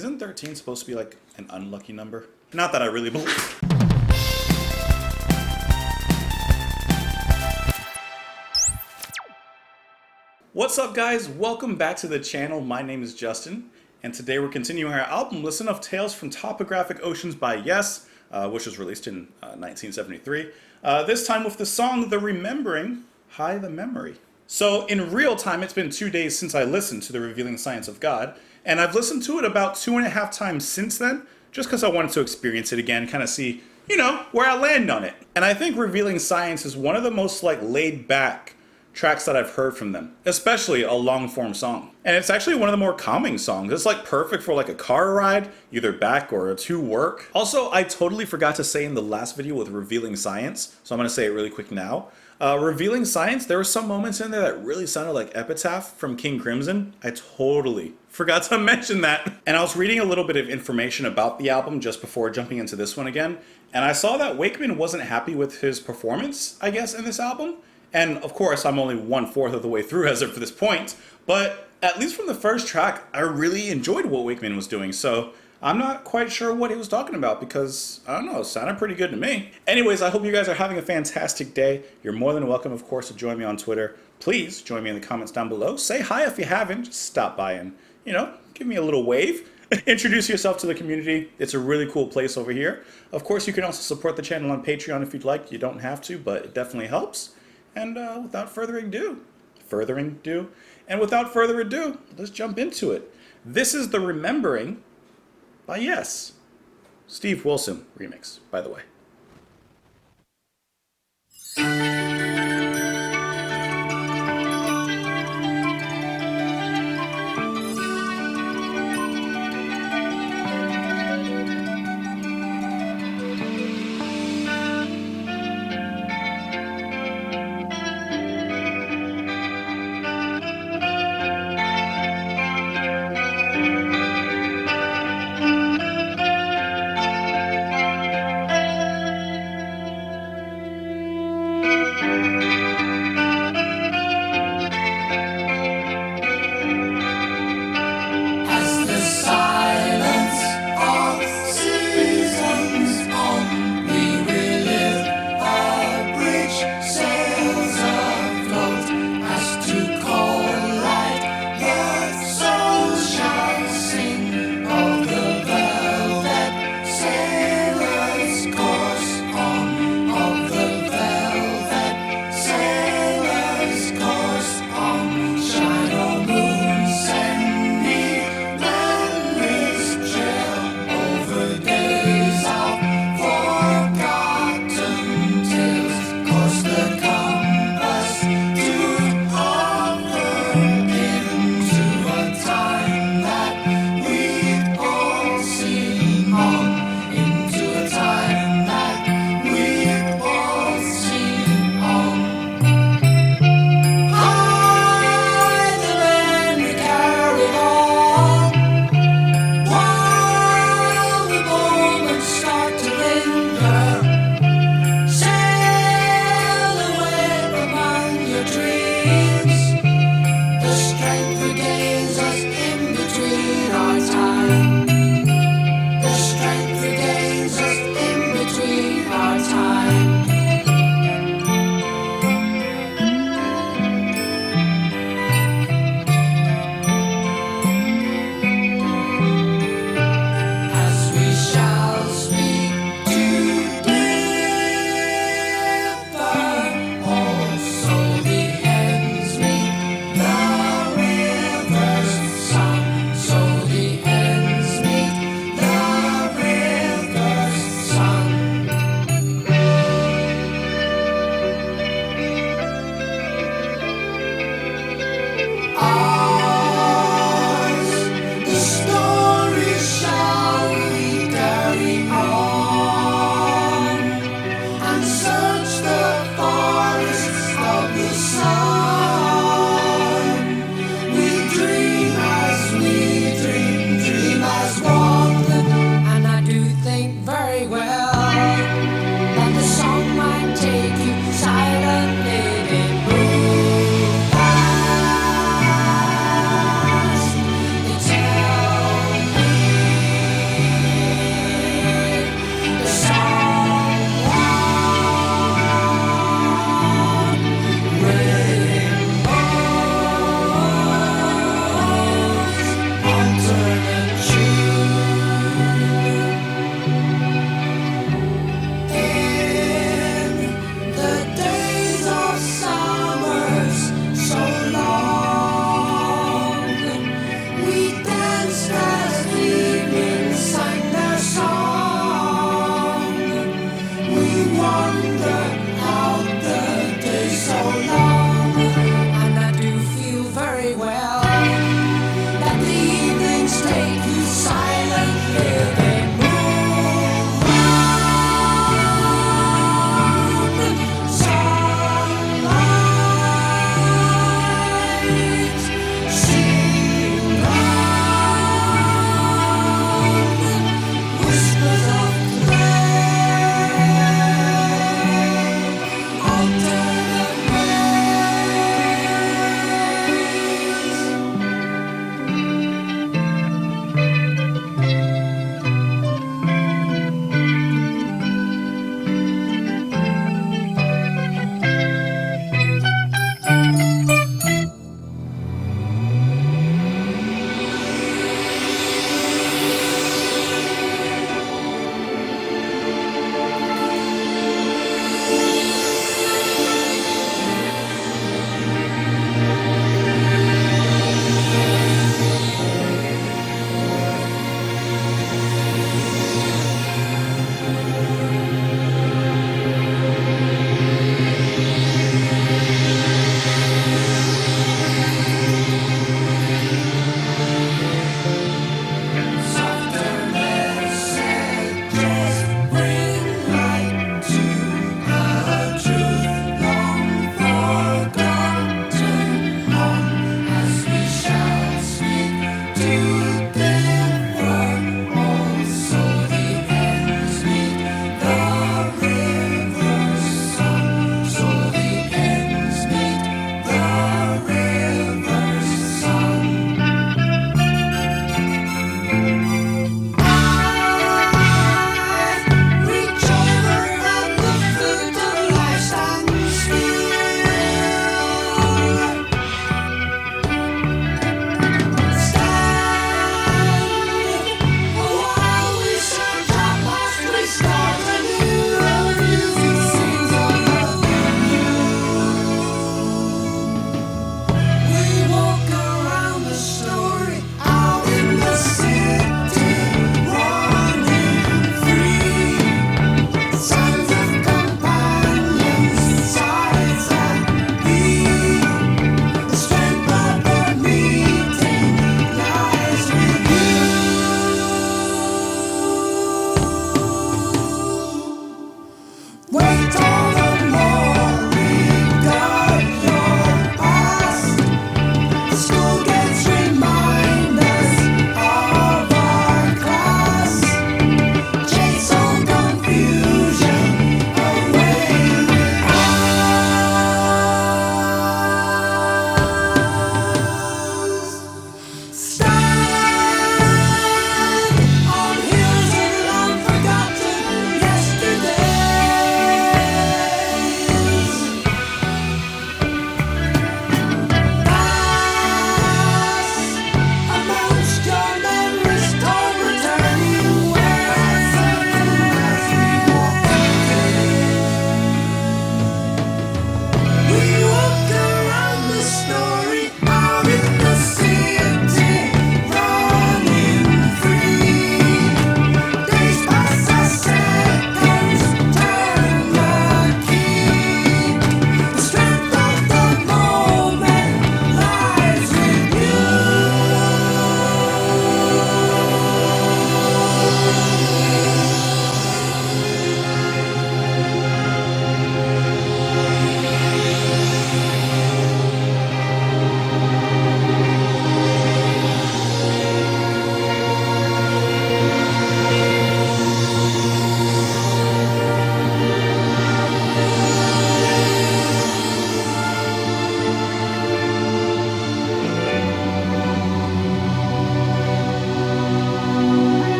Isn't 13 supposed to be like an unlucky number? Not that I really believe. What's up guys? Welcome back to the channel. My name is Justin, and today we're continuing our album Listen of Tales from Topographic Oceans by Yes, which was released in 1973. This time with the song The Remembering, High the Memory. So in real time, it's been 2 days since I listened to The Revealing Science of God, and I've listened to it about 2.5 times since then, just because I wanted to experience it again, kind of see, where I land on it. And I think Revealing Science is one of the most laid back tracks that I've heard from them, especially a long form song. And it's actually one of the more calming songs. It's perfect for a car ride, either back or to work. Also, I totally forgot to say in the last video with Revealing Science, so I'm gonna say it really quick now. Revealing Science, there were some moments in there that really sounded like Epitaph from King Crimson. I totally forgot to mention that. And I was reading a little bit of information about the album just before jumping into this one again, and I saw that Wakeman wasn't happy with his performance, I guess, in this album. And of course, I'm only 1/4 of the way through as of this point, but at least from the first track, I really enjoyed what Wakeman was doing, so I'm not quite sure what he was talking about because, I don't know, it sounded pretty good to me. Anyways, I hope you guys are having a fantastic day. You're more than welcome, of course, to join me on Twitter. Please join me in the comments down below. Say hi if you haven't. Just stop by and, give me a little wave. Introduce yourself to the community. It's a really cool place over here. Of course, you can also support the channel on Patreon if you'd like. You don't have to, but it definitely helps. And without further ado, let's jump into it. This is The Remembering by Yes. Steve Wilson remix, by the way.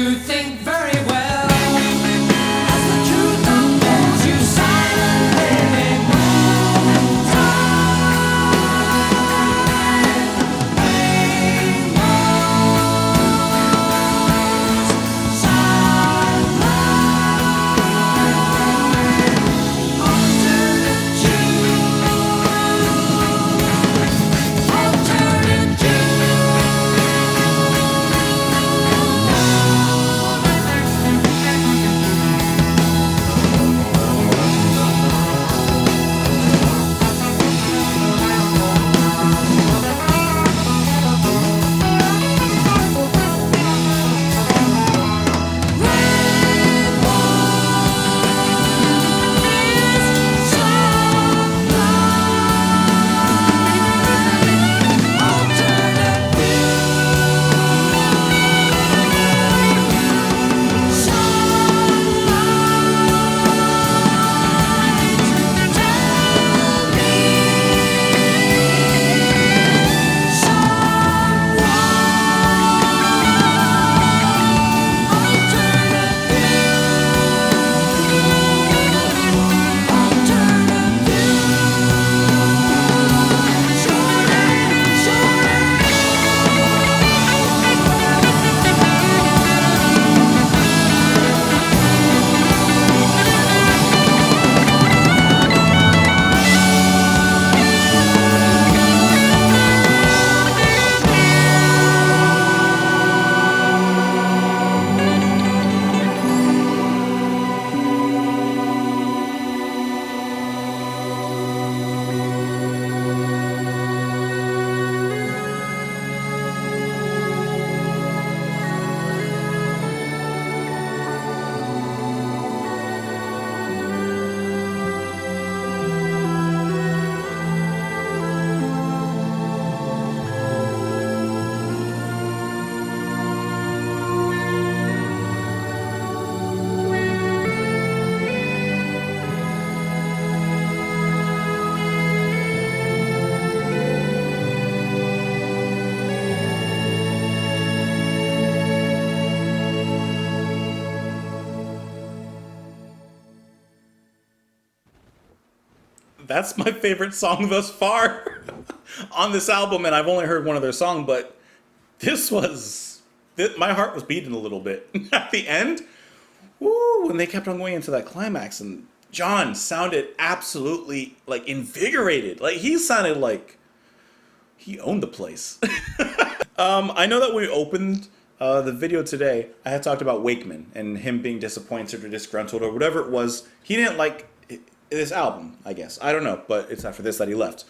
you think very well. As the truth unfolds, you silently move time. Rainbows, sunlight, alternate That's my favorite song thus far on this album, and I've only heard one other song, but this was my heart was beating a little bit at the end. Woo! When they kept on going into that climax, and John sounded absolutely like invigorated. Like he sounded like he owned the place. I know that we opened the video today. I had talked about Wakeman and him being disappointed or disgruntled or whatever it was. He didn't like this album, I guess. I don't know, but it's after this that he left.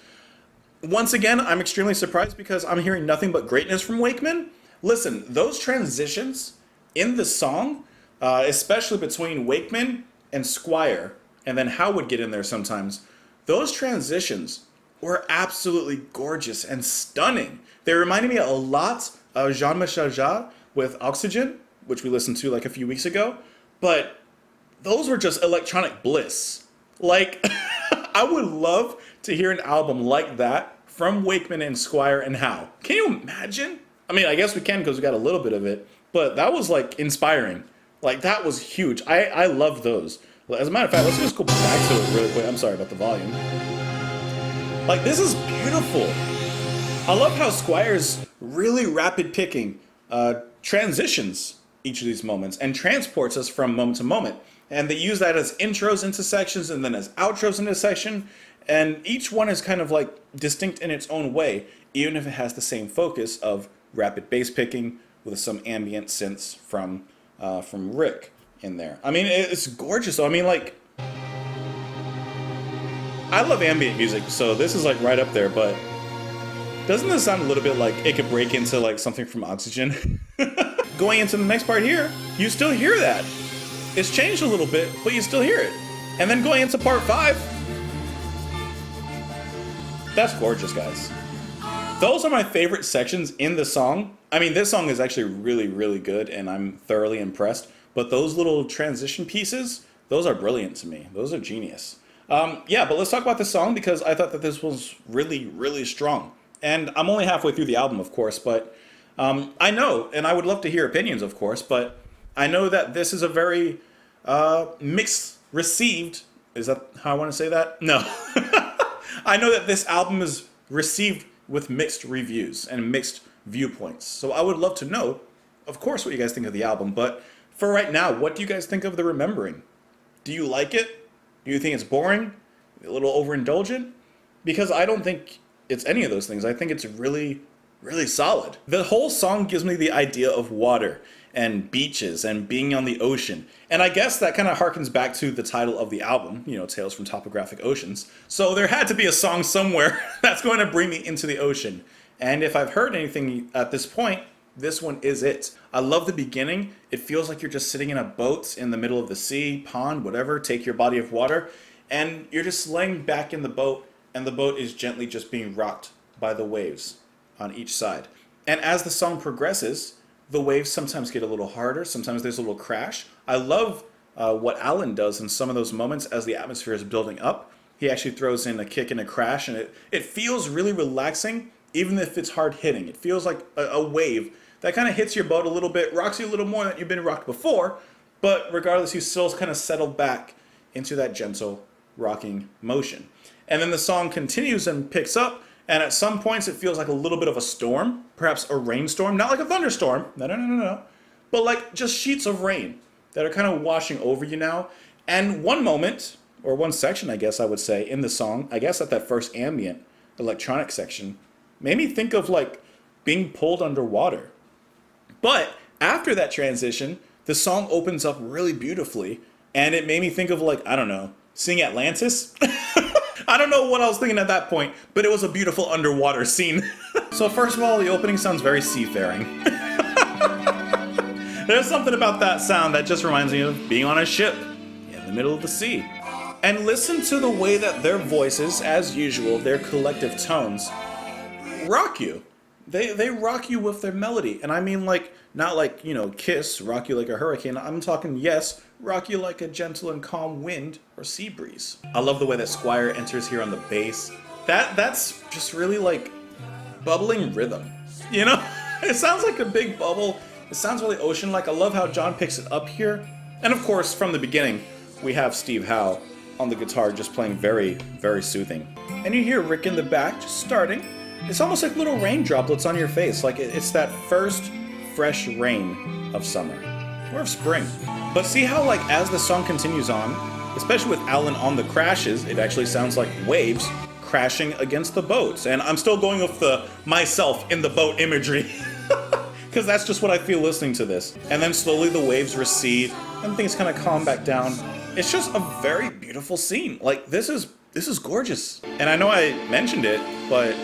Once again, I'm extremely surprised because I'm hearing nothing but greatness from Wakeman. Listen, those transitions in the song, especially between Wakeman and Squire, and then How would get in there sometimes, those transitions were absolutely gorgeous and stunning. They reminded me a lot of Jean-Michel Jarre with Oxygen, which we listened to like a few weeks ago, but those were just electronic bliss. Like, I would love to hear an album like that from Wakeman and Squire and How. Can you imagine? I mean, I guess we can because we got a little bit of it, but that was like inspiring. Like, that was huge. I love those. As a matter of fact, let's just go back to it really quick. I'm sorry about the volume. Like, this is beautiful. I love how Squire's really rapid picking transitions each of these moments and transports us from moment to moment. And they use that as intros into sections and then as outros into section. And each one is kind of like distinct in its own way, even if it has the same focus of rapid bass picking with some ambient synths from Rick in there. I mean, it's gorgeous though. I mean, like, I love ambient music, so this is like right up there, but doesn't this sound a little bit like it could break into like something from Oxygen? Going into the next part here, you still hear that. It's changed a little bit, but you still hear it. And then going into part 5, that's gorgeous, guys. Those are my favorite sections in the song. I mean, this song is actually really, really good, and I'm thoroughly impressed. But those little transition pieces, those are brilliant to me. Those are genius. Yeah, but let's talk about this song because I thought that this was really, really strong. And I'm only halfway through the album, of course, but I know, and I would love to hear opinions, of course, but I know that this is a very mixed received. Is that how I want to say that? No. I know that this album is received with mixed reviews and mixed viewpoints. So I would love to know, of course, what you guys think of the album. But for right now, what do you guys think of the Remembering? Do you like it? Do you think it's boring? A little overindulgent? Because I don't think it's any of those things. I think it's really, really solid. The whole song gives me the idea of water and beaches and being on the ocean. And I guess that kind of harkens back to the title of the album, you know, Tales from Topographic Oceans. So there had to be a song somewhere that's going to bring me into the ocean. And if I've heard anything at this point, this one is it. I love the beginning. It feels like you're just sitting in a boat in the middle of the sea, pond, whatever, take your body of water, and you're just laying back in the boat, and the boat is gently just being rocked by the waves on each side. And as the song progresses, the waves sometimes get a little harder, sometimes there's a little crash. I love what Alan does in some of those moments as the atmosphere is building up. He actually throws in a kick and a crash, and it feels really relaxing, even if it's hard hitting. It feels like a wave that kind of hits your boat a little bit, rocks you a little more than you've been rocked before, but regardless, you still kind of settle back into that gentle rocking motion. And then the song continues and picks up, and at some points it feels like a little bit of a storm, perhaps a rainstorm, not like a thunderstorm, no, but like just sheets of rain that are kind of washing over you now. And one moment, or one section I guess I would say, in the song, I guess at that first ambient electronic section, made me think of like being pulled underwater. But after that transition, the song opens up really beautifully, and it made me think of like, I don't know, seeing Atlantis? I don't know what I was thinking at that point, but it was a beautiful underwater scene. So first of all, the opening sounds very seafaring. There's something about that sound that just reminds me of being on a ship in the middle of the sea. And listen to the way that their voices, as usual, their collective tones, rock you. They rock you with their melody. And I mean like, not like, you know, Kiss, rock you like a hurricane. I'm talking, yes, rock you like a gentle and calm wind or sea breeze. I love the way that Squire enters here on the bass. That's just really like bubbling rhythm. You know? It sounds like a big bubble. It sounds really ocean-like. I love how John picks it up here. And of course, from the beginning, we have Steve Howe on the guitar just playing very, very soothing. And you hear Rick in the back just starting. It's almost like little rain droplets on your face. Like it's that first fresh rain of summer. Or of spring. But see how like as the song continues on, especially with Alan on the crashes, it actually sounds like waves crashing against the boats. And I'm still going with the myself in the boat imagery. Because that's just what I feel listening to this. And then slowly the waves recede and things kind of calm back down. It's just a very beautiful scene. Like this is gorgeous. And I know I mentioned it, but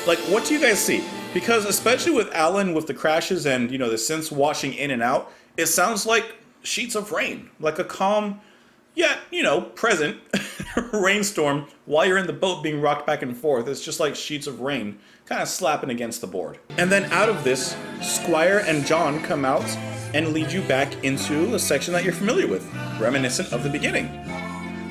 like what do you guys see? Because especially with Alan with the crashes and, you know, the synths washing in and out, it sounds like sheets of rain. Like a calm, yet, you know, present rainstorm while you're in the boat being rocked back and forth. It's just like sheets of rain kind of slapping against the board. And then out of this, Squire and John come out and lead you back into a section that you're familiar with, reminiscent of the beginning.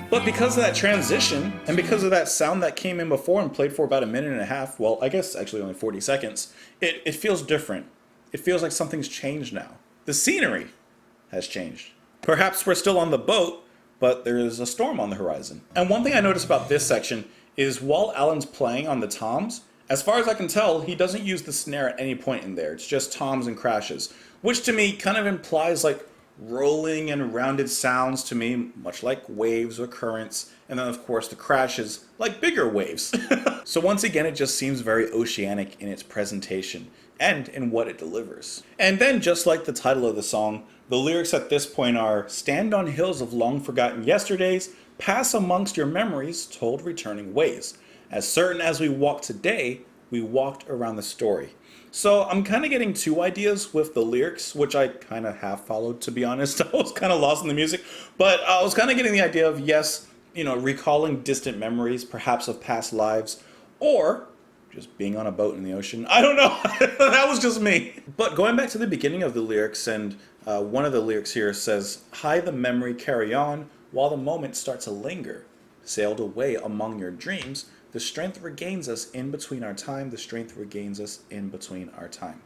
But because of that transition, and because of that sound that came in before and played for about a minute and a half, well, I guess actually only 40 seconds, it feels different. It feels like something's changed now. The scenery has changed. Perhaps we're still on the boat, but there is a storm on the horizon. And one thing I noticed about this section is while Alan's playing on the toms, as far as I can tell, he doesn't use the snare at any point in there. It's just toms and crashes, which to me kind of implies like rolling and rounded sounds to me, much like waves or currents, and then of course the crashes like bigger waves. So once again, it just seems very oceanic in its presentation and in what it delivers. And then just like the title of the song, the lyrics at this point are, "Stand on hills of long forgotten yesterdays, pass amongst your memories told returning ways. As certain as we walk today, we walked around the story." So I'm kind of getting two ideas with the lyrics, which I kind of have followed, to be honest. I was kind of lost in the music, but I was kind of getting the idea of, yes, you know, recalling distant memories, perhaps of past lives, or just being on a boat in the ocean. I don't know. That was just me. But going back to the beginning of the lyrics, and one of the lyrics here says, "Hide the memory, carry on, while the moment starts to linger. Sailed away among your dreams, The strength regains us in between our time. The strength regains us in between our time.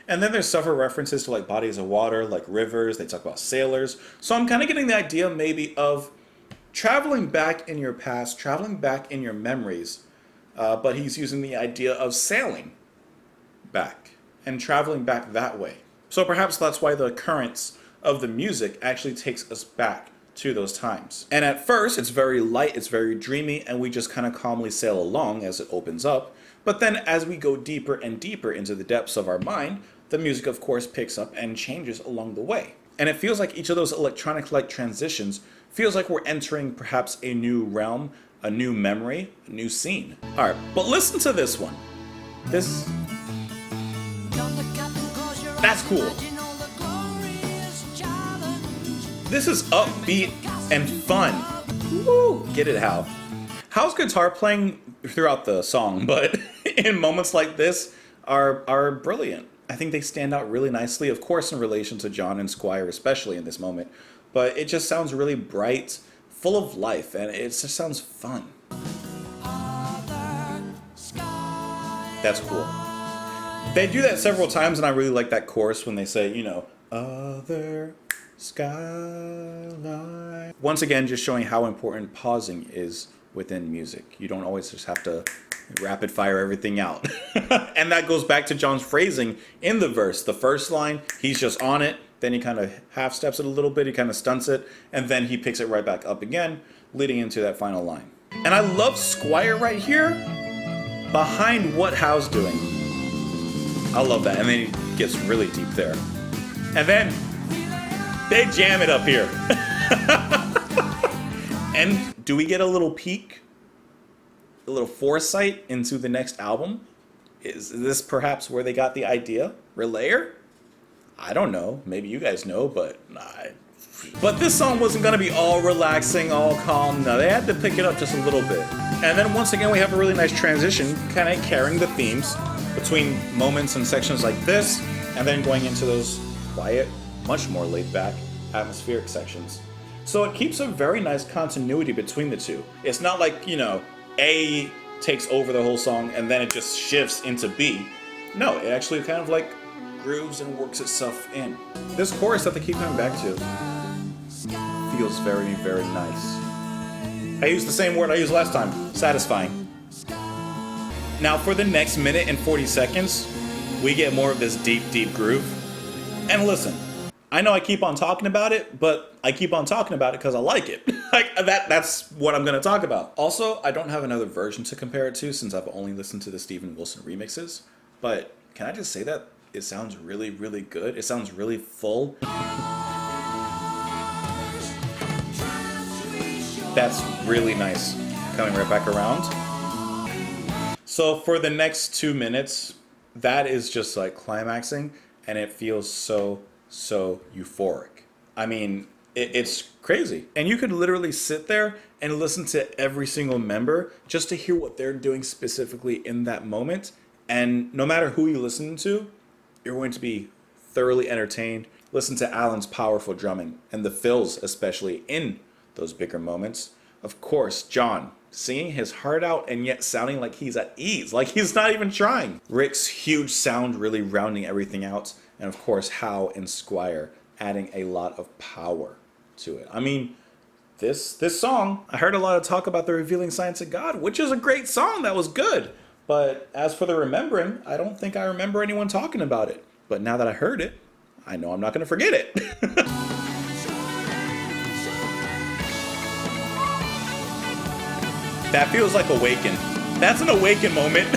And then there's several references to like bodies of water, like rivers. They talk about sailors. So I'm kind of getting the idea maybe of traveling back in your past, traveling back in your memories. But he's using the idea of sailing back and traveling back that way. So perhaps that's why the currents of the music actually takes us back to those times. And at first, it's very light, it's very dreamy, and we just kind of calmly sail along as it opens up. But then as we go deeper and deeper into the depths of our mind, the music of course picks up and changes along the way. And it feels like each of those electronic-like transitions feels like we're entering perhaps a new realm, a new memory, a new scene. Alright, but listen to this one. That's cool. This is upbeat and fun. Woo! Get it, Hal. Hal's guitar playing throughout the song, but in moments like this are brilliant. I think they stand out really nicely, of course, in relation to John and Squire, especially in this moment. But it just sounds really bright, full of life, and it just sounds fun. That's cool. They do that several times, and I really like that chorus when they say, you know, other skyline. Once again, just showing how important pausing is within music. You don't always just have to rapid fire everything out. And that goes back to John's phrasing in the verse. The first line, he's just on it, then he kind of half steps it a little bit, he kind of stunts it, and then he picks it right back up again, leading into that final line. And I love Squire right here, behind what Hal's doing. I love that. And then he gets really deep there. And then they jam it up here. And do we get a little peek, a little foresight into the next album? Is this perhaps where they got the idea? Relayer? I don't know. Maybe you guys know, but But this song wasn't going to be all relaxing, all calm. No, they had to pick it up just a little bit. And then once again, we have a really nice transition, kind of carrying the themes between moments and sections like this, and then going into those quiet, much more laid-back, atmospheric sections. So it keeps a very nice continuity between the two. It's not like, you know, A takes over the whole song and then it just shifts into B. No, it actually kind of like grooves and works itself in. This chorus that they keep coming back to feels very, very nice. I used the same word I used last time, satisfying. Now for the next minute and 40 seconds, we get more of this deep, deep groove. And listen, I know I keep on talking about it, but I keep on talking about it because I like it. That's what I'm going to talk about. Also, I don't have another version to compare it to since I've only listened to the Steven Wilson remixes. But can I just say that it sounds really, really good? It sounds really full. That's really nice. Coming right back around. So for the next 2 minutes, that is just like climaxing, and it feels so euphoric. I mean, it's crazy. And you could literally sit there and listen to every single member just to hear what they're doing specifically in that moment. And no matter who you listen to, you're going to be thoroughly entertained. Listen to Alan's powerful drumming and the fills, especially in those bigger moments. Of course, John singing his heart out and yet sounding like he's at ease, like he's not even trying. Rick's huge sound really rounding everything out. And of course, Hal and Squire adding a lot of power to it. I mean, this song, I heard a lot of talk about the revealing science of God, which is a great song. That was good. But as for the remembering, I don't think I remember anyone talking about it. But now that I heard it, I know I'm not going to forget it. That feels like Awaken. That's an Awaken moment.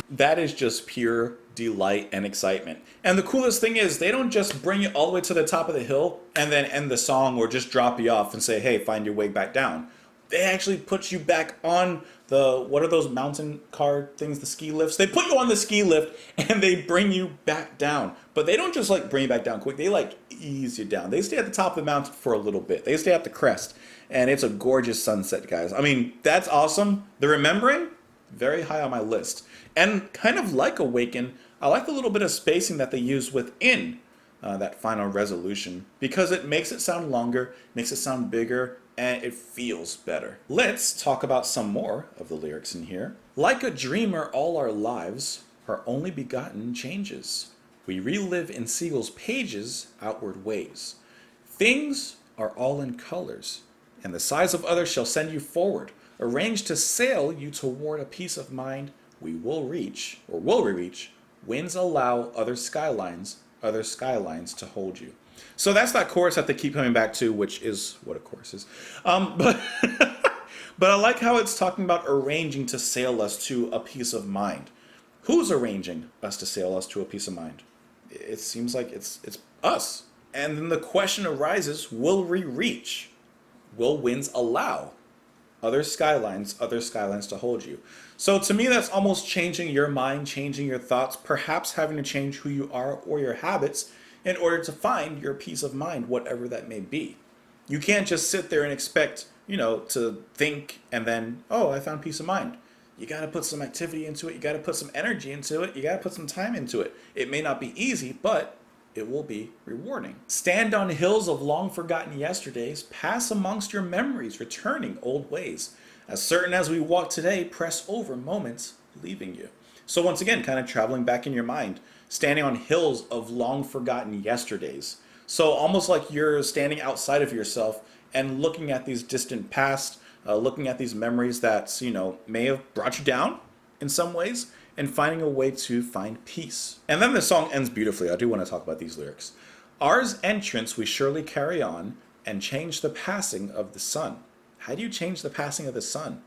That is just pure delight and excitement. And the coolest thing is they don't just bring you all the way to the top of the hill and then end the song or just drop you off and say, hey, find your way back down. They actually put you back on the, what are those mountain car things, the ski lifts? They put you on the ski lift and they bring you back down. But they don't just like bring you back down quick. They like ease you down. They stay at the top of the mountain for a little bit. They stay at the crest. And it's a gorgeous sunset, guys. I mean, that's awesome. The remembering, very high on my list. And kind of like Awaken, I like the little bit of spacing that they use within that final resolution, because it makes it sound longer, makes it sound bigger, and it feels better. Let's talk about some more of the lyrics in here. Like a dreamer, all our lives, our only begotten changes. We relive in seagulls' pages, outward ways. Things are all in colors, and the size of others shall send you forward, arranged to sail you toward a peace of mind we will reach, or will we reach, winds allow other skylines to hold you. So that's that chorus that they keep coming back to, which is what a chorus is. But but I like how it's talking about arranging to sail us to a peace of mind. Who's arranging us to sail us to a peace of mind? It seems like it's us. And then the question arises, will we reach? Will winds allow other skylines to hold you? So to me, that's almost changing your mind, changing your thoughts, perhaps having to change who you are or your habits in order to find your peace of mind, whatever that may be. You can't just sit there and expect, to think and then, oh, I found peace of mind. You got to put some activity into it. You got to put some energy into it. You got to put some time into it. It may not be easy, but it will be rewarding. Stand on hills of long forgotten yesterdays, pass amongst your memories, returning old ways. As certain as we walk today, press over moments leaving you. So once again, kind of traveling back in your mind, standing on hills of long forgotten yesterdays. So almost like you're standing outside of yourself and looking at these distant past, looking at these memories that, may have brought you down in some ways, and finding a way to find peace. And then the song ends beautifully. I do want to talk about these lyrics. Ours entrance we surely carry on and change the passing of the sun. How do you change the passing of the sun?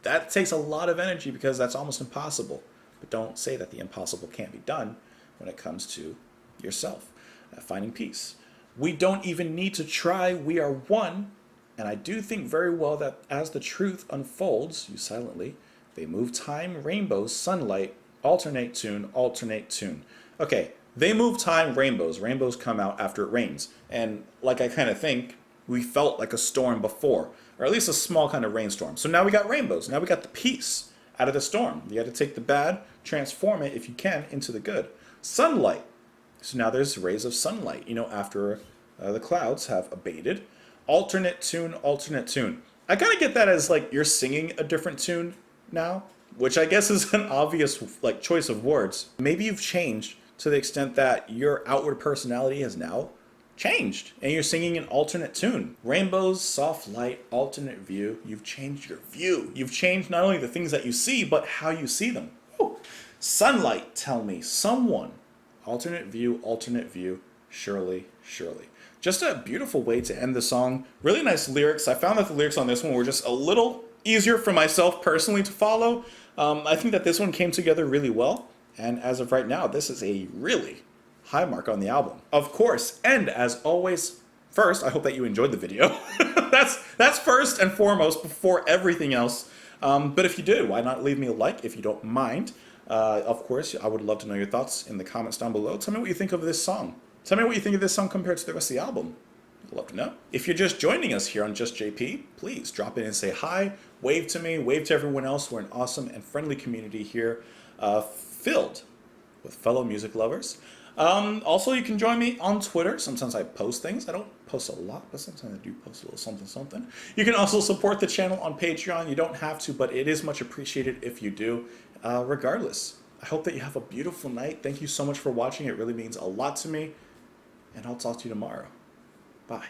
That takes a lot of energy because that's almost impossible. But don't say that the impossible can't be done when it comes to yourself, finding peace. We don't even need to try. We are one. And I do think very well that as the truth unfolds, you silently, they move time, rainbows, sunlight, alternate tune, alternate tune. Okay, they move time, rainbows. Rainbows come out after it rains. And like I kind of think, we felt like a storm before, or at least a small kind of rainstorm. So now we got rainbows. Now we got the peace out of the storm. You got to take the bad, transform it, if you can, into the good. Sunlight. So now there's rays of sunlight, after the clouds have abated. Alternate tune, alternate tune. I kind of get that as like you're singing a different tune now, which I guess is an obvious choice of words. Maybe you've changed to the extent that your outward personality has now changed and you're singing an alternate tune. Rainbows, soft light, alternate view. You've changed your view. You've changed not only the things that you see, but how you see them. Woo. Sunlight, tell me, someone. Alternate view, surely, surely. Just a beautiful way to end the song. Really nice lyrics. I found that the lyrics on this one were just a little easier for myself personally to follow. I think that this one came together really well. And as of right now, this is a really high mark on the album. Of course, and as always, first, I hope that you enjoyed the video. That's first and foremost before everything else. But if you did, why not leave me a like if you don't mind? Of course, I would love to know your thoughts in the comments down below. Tell me what you think of this song. Tell me what you think of this song compared to the rest of the album. I'd love to know. If you're just joining us here on Just JP, please drop in and say hi, wave to me, wave to everyone else. We're an awesome and friendly community here, filled with fellow music lovers. Also, you can join me on Twitter. Sometimes I post things. I don't post a lot, but sometimes I do post a little something. You can also support the channel on Patreon. You don't have to, but it is much appreciated if you do. Regardless, I hope that you have a beautiful night. Thank you so much for watching. It really means a lot to me. And I'll talk to you tomorrow. Bye.